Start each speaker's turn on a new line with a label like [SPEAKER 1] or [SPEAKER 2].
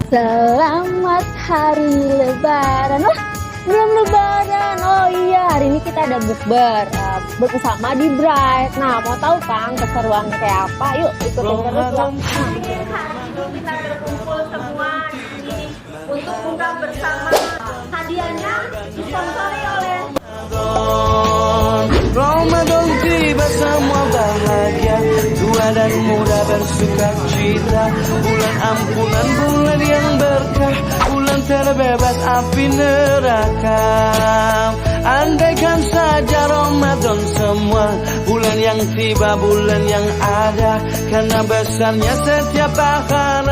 [SPEAKER 1] Selamat hari lebaran. Wah, belum lebaran. Oh iya, hari ini kita ada bukber bersama di Bright. Nah, mau tahu kan keseruannya kayak apa? Yuk ikutin terus lah.
[SPEAKER 2] Hari ini kita berkumpul semua di sini untuk buka bersama. Hadiahnya disponsori oleh
[SPEAKER 3] Ramadan tiba semua bahagia, tua dan muda bersuka cita. Bulan ampunan, bulan yang berkah, bulan terbebas api neraka. Andaikan saja Ramadan semua, bulan yang tiba, bulan yang ada, karena besarnya setiap pahala.